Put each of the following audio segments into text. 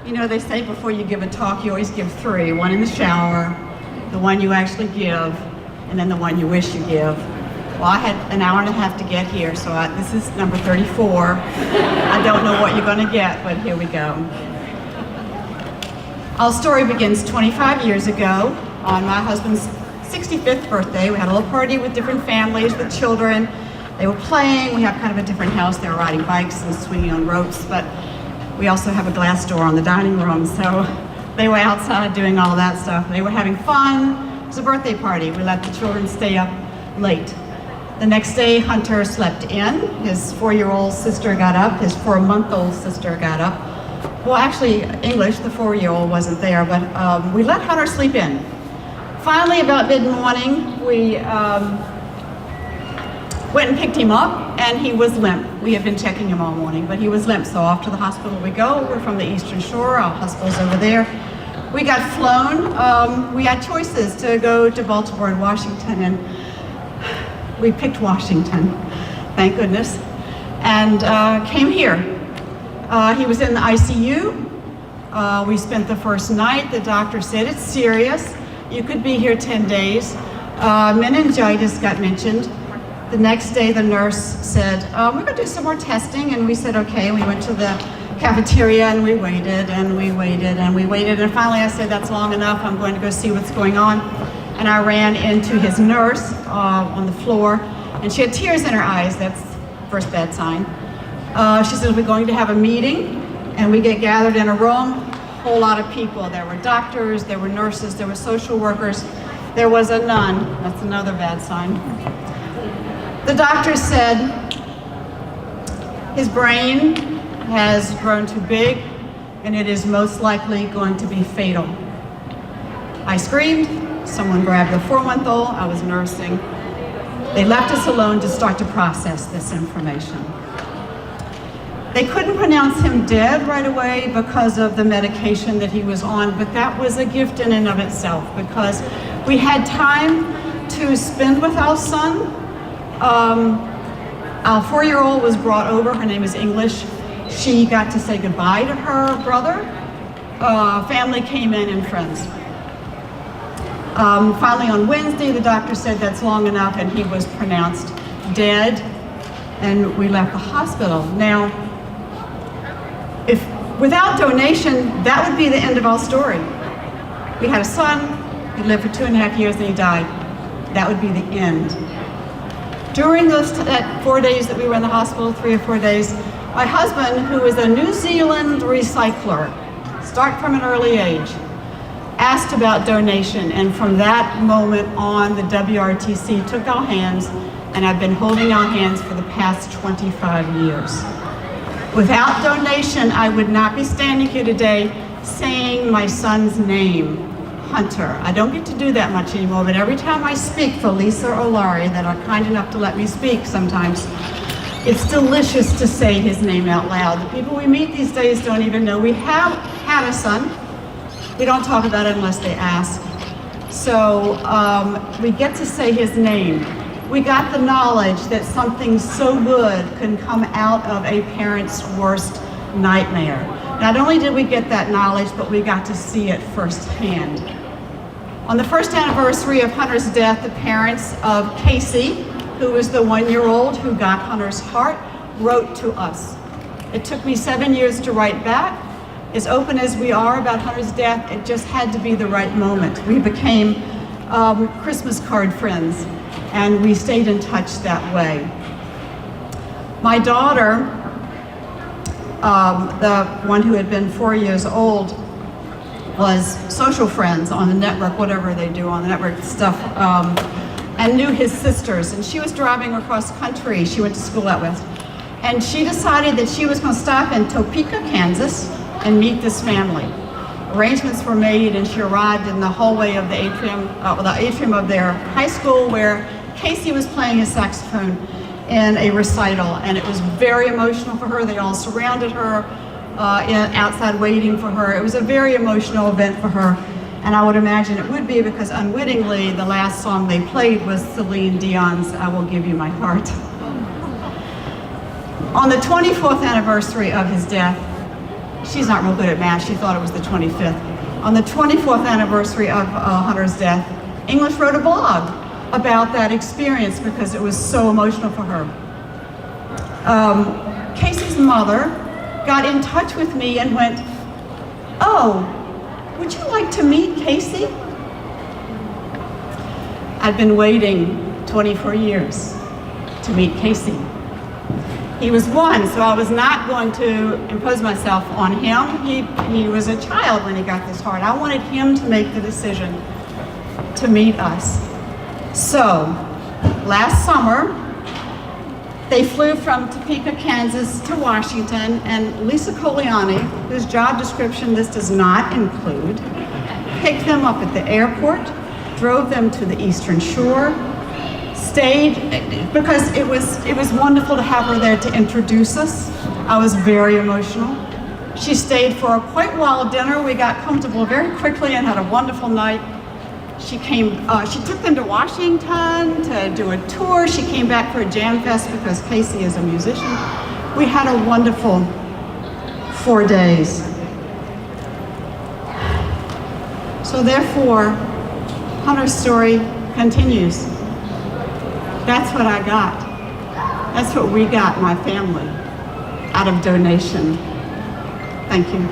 You know, they say before you give a talk, you always give three. One in the shower, the one you actually give, and then the one you wish you give. Well, I had an hour and a half to get here, so this is number 34. I don't know what you're going to get, but here we go. Our story begins 25 years ago on my husband's 65th birthday. We had a little party with different families, with children. They were playing. We have kind of a different house. They were riding bikes and swinging on ropes, but we also have a glass door on the dining room, so they were outside doing all that stuff. They were having fun. It was a birthday party. We let the children stay up late. The next day, Hunter slept in. His 4-year-old sister got up. His 4-month-old sister got up. Well, actually, English, the 4-year-old wasn't there, but we let Hunter sleep in. Finally, about mid-morning, we went and picked him up, and he was limp. We had been checking him all morning, but he was limp, so off to the hospital we go. We're from the Eastern Shore. Our hospital's over there. We got flown. We had choices to go to Baltimore and Washington, and we picked Washington, thank goodness, and came here. He was in the ICU. We spent the first night. The doctor said, it's serious. You could be here 10 days. Meningitis got mentioned. The next day, the nurse said, we're going to do some more testing, and we said, okay. We went to the cafeteria, and we waited, and we waited, and we waited, and finally I said, that's long enough. I'm going to go see what's going on. And I ran into his nurse on the floor, and she had tears in her eyes. That's the first bad sign. She said, we're going to have a meeting, and we get gathered in a room, a whole lot of people. There were doctors, there were nurses, there were social workers, there was a nun. That's another bad sign. The doctor said, his brain has grown too big, and it is most likely going to be fatal. I screamed. Someone grabbed the 4-month-old. I was nursing. They left us alone to start to process this information. They couldn't pronounce him dead right away because of the medication that he was on, but that was a gift in and of itself because we had time to spend with our son. Our 4-year-old was brought over. Her name is English. She got to say goodbye to her brother. Family came in and friends. Finally on Wednesday, the doctor said that's long enough, and he was pronounced dead, and we left the hospital. Now, if without donation, that would be the end of our story. We had a son, he lived for 2.5 years, and he died. That would be the end. During those 4 days that we were in the hospital, 3 or 4 days, my husband, who is a New Zealand recycler, start from an early age, asked about donation, and from that moment on, the WRTC took our hands, and I've been holding our hands for the past 25 years. Without donation, I would not be standing here today saying my son's name, Hunter. I don't get to do that much anymore, but every time I speak for Lisa or Laurie, that are kind enough to let me speak sometimes, it's delicious to say his name out loud. The people we meet these days don't even know we have had a son. We don't talk about it unless they ask. So we get to say his name. We got the knowledge that something so good can come out of a parent's worst nightmare. Not only did we get that knowledge, but we got to see it firsthand. On the first anniversary of Hunter's death, the parents of Casey, who was the 1-year-old who got Hunter's heart, wrote to us. It took me 7 years to write back. As open as we are about Hunter's death, it just had to be the right moment. We became Christmas card friends, and we stayed in touch that way. My daughter, the one who had been 4 years old, was social friends on the network, whatever they do on the network stuff, and knew his sisters. And she was driving across country. She went to school out west. And she decided that she was going to stop in Topeka, Kansas, and meet this family. Arrangements were made, and she arrived in the hallway of the atrium of their high school, where Casey was playing his saxophone in a recital, and it was very emotional for her. They all surrounded her outside waiting for her. It was a very emotional event for her, and I would imagine it would be because unwittingly the last song they played was Celine Dion's I Will Give You My Heart. On the 24th anniversary of his death, she's not real good at math, she thought it was the 25th. On the 24th anniversary of Hunter's death, English wrote a blog about that experience because it was so emotional for her. Casey's mother got in touch with me and went, "Oh, would you like to meet Casey?" I'd been waiting 24 years to meet Casey. He was one, so I was not going to impose myself on him. He was a child when he got this hard. I wanted him to make the decision to meet us. So, last summer, they flew from Topeka, Kansas to Washington, and Lisa Coliani, whose job description this does not include, picked them up at the airport, drove them to the Eastern Shore, stayed, because it was wonderful to have her there to introduce us. I was very emotional. She stayed for a quite wild dinner. We got comfortable very quickly and had a wonderful night. She took them to Washington to do a tour. She came back for a jam fest because Casey is a musician. We had a wonderful 4 days. So therefore, Hunter's story continues. That's what I got. That's what we got, my family, out of donation. Thank you.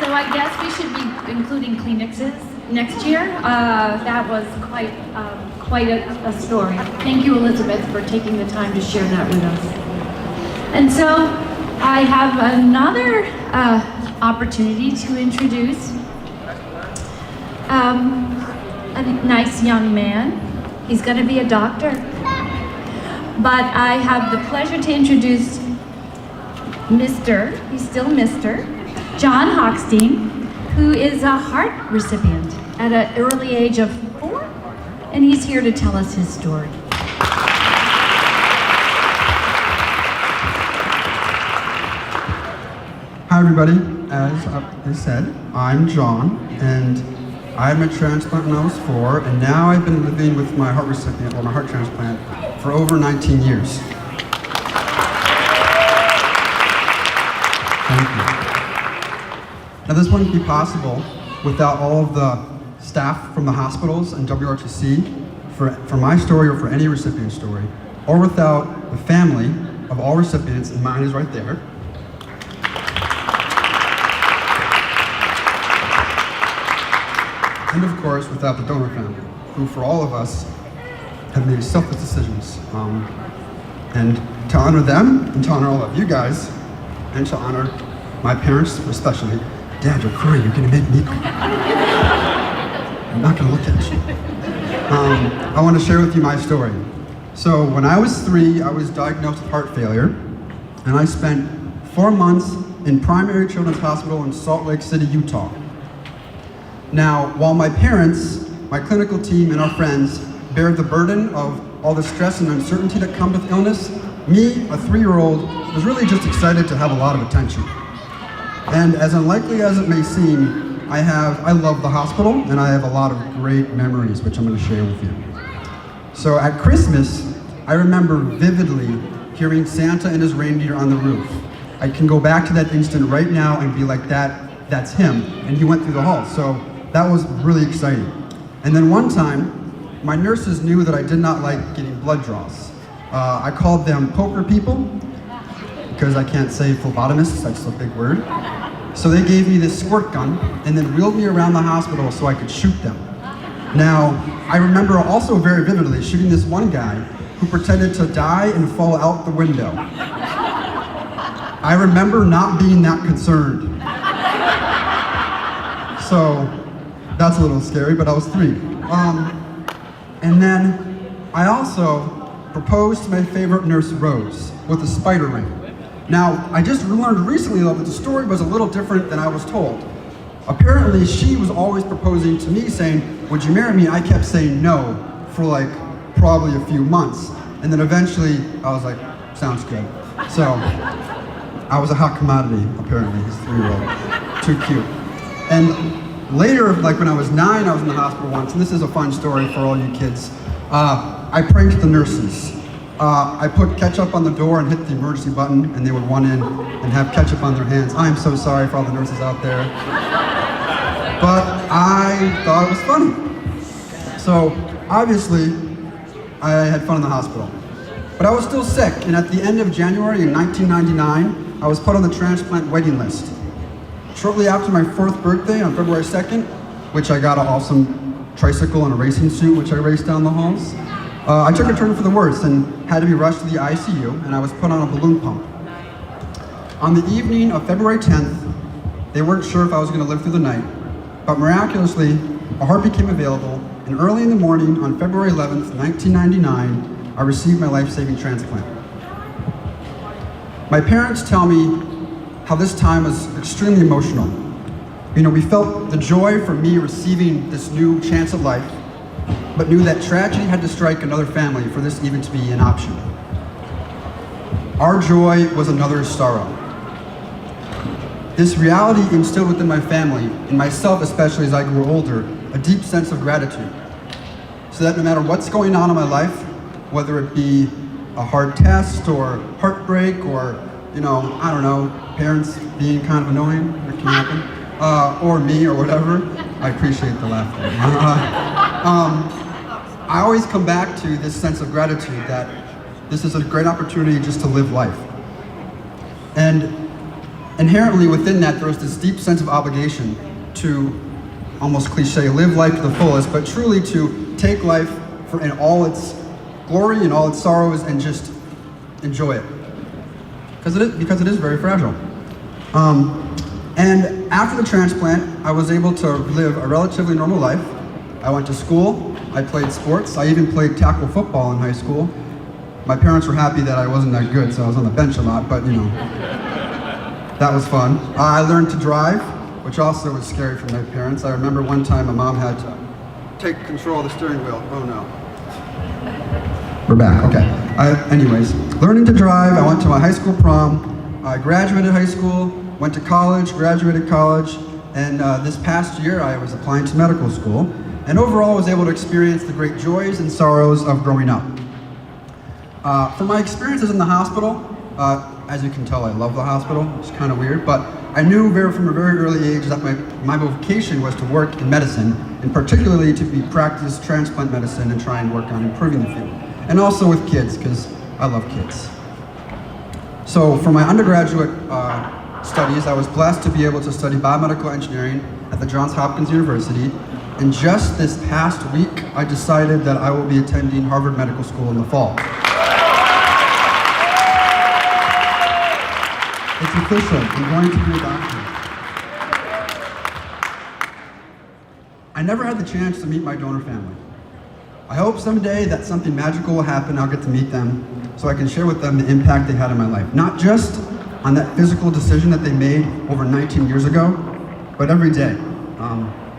So I guess we should be including Kleenexes next year. That was quite a story. Thank you, Elizabeth, for taking the time to share that with us. And so I have another opportunity to introduce a nice young man. He's going to be a doctor. But I have the pleasure to introduce he's still Mr. John Hochstein, who is a heart recipient at an early age of 4, and he's here to tell us his story. Hi everybody, as they said, I'm John, and I had my transplant when I was 4, and now I've been living with my heart recipient, or my heart transplant, for over 19 years. Thank you. Now this wouldn't be possible without all of the staff from the hospitals and WRTC for my story or for any recipient story, or without the family of all recipients, and mine is right there. And of course, without the donor family, who for all of us have made selfless decisions. And to honor them, and to honor all of you guys, and to honor my parents especially. Dad, you're crying, you're gonna make me cry. I'm not gonna look at you. I want to share with you my story. So when I was 3, I was diagnosed with heart failure, and I spent 4 months in Primary Children's Hospital in Salt Lake City, Utah. Now, while my parents, my clinical team, and our friends bared the burden of all the stress and uncertainty that comes with illness, me, a 3-year-old, was really just excited to have a lot of attention. And as unlikely as it may seem, I love the hospital, and I have a lot of great memories, which I'm going to share with you. So at Christmas, I remember vividly hearing Santa and his reindeer on the roof. I can go back to that instant right now and be like, that's him, and he went through the hall. So that was really exciting. And then one time, my nurses knew that I did not like getting blood draws. I called them poker people, because I can't say phlebotomists, that's a big word. So they gave me this squirt gun and then wheeled me around the hospital so I could shoot them. Now, I remember also very vividly shooting this one guy who pretended to die and fall out the window. I remember not being that concerned. So that's a little scary, but I was 3. And then I also proposed to my favorite nurse, Rose, with a spider ring. Now, I just learned recently though that the story was a little different than I was told. Apparently, she was always proposing to me saying, would you marry me? I kept saying no for like probably a few months. And then eventually, I was like, sounds good. So, I was a hot commodity, apparently, this 3-year-old. Too cute. And Later, like when I was 9, I was in the hospital once, and this is a fun story for all you kids. I pranked the nurses. I put ketchup on the door and hit the emergency button, and they would run in and have ketchup on their hands. I am so sorry for all the nurses out there. But I thought it was funny. So, obviously, I had fun in the hospital. But I was still sick, and at the end of January in 1999, I was put on the transplant waiting list. Shortly after my 4th birthday, on February 2nd, which I got an awesome tricycle and a racing suit, which I raced down the halls, I took a turn for the worse and had to be rushed to the ICU, and I was put on a balloon pump. On the evening of February 10th, they weren't sure if I was going to live through the night, but miraculously, a heart became available, and early in the morning on February 11th, 1999, I received my life-saving transplant. My parents tell me how this time was extremely emotional. You know, we felt the joy for me receiving this new chance of life, but knew that tragedy had to strike another family for this even to be an option. Our joy was another's sorrow. This reality instilled within my family, and myself especially as I grew older, a deep sense of gratitude. So that no matter what's going on in my life, whether it be a hard test or heartbreak or, you know, I don't know, parents being kind of annoying, that can happen, or me or whatever, I appreciate the laughter. I always come back to this sense of gratitude that this is a great opportunity just to live life. And inherently within that, there was this deep sense of obligation to, almost cliche, live life to the fullest, but truly to take life in all its glory and all its sorrows and just enjoy it. Because it is very fragile. And after the transplant, I was able to live a relatively normal life. I went to school, I played sports, I even played tackle football in high school. My parents were happy that I wasn't that good, so I was on the bench a lot, but you know, that was fun. I learned to drive, which also was scary for my parents. I remember one time my mom had to take control of the steering wheel. Oh no. We're back, okay. Anyways, learning to drive, I went to my high school prom, I graduated high school, went to college, graduated college, and this past year I was applying to medical school, and overall was able to experience the great joys and sorrows of growing up. For my experiences in the hospital, as you can tell, I love the hospital. It's kind of weird, but I knew from a very early age that my vocation was to work in medicine, and particularly to practice transplant medicine and try and work on improving the field. And also with kids, because I love kids. So for my undergraduate studies, I was blessed to be able to study biomedical engineering at the Johns Hopkins University. And just this past week, I decided that I will be attending Harvard Medical School in the fall. It's official, I'm going to be a doctor. I never had the chance to meet my donor family. I hope someday that something magical will happen, I'll get to meet them, so I can share with them the impact they had in my life. Not just on that physical decision that they made over 19 years ago, but every day.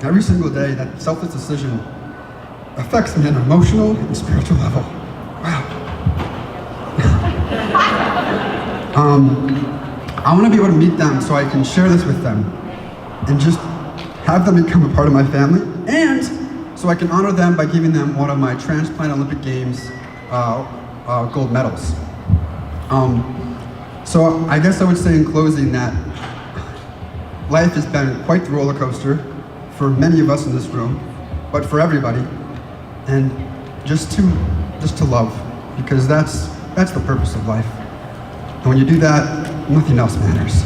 Every single day, that selfless decision affects me on an emotional and spiritual level. Wow. I want to be able to meet them so I can share this with them and just have them become a part of my family, and so I can honor them by giving them one of my transplant Olympic Games gold medals. So I guess I would say in closing that life has been quite the roller coaster for many of us in this room, but for everybody, and just to love, because that's the purpose of life. And when you do that, nothing else matters.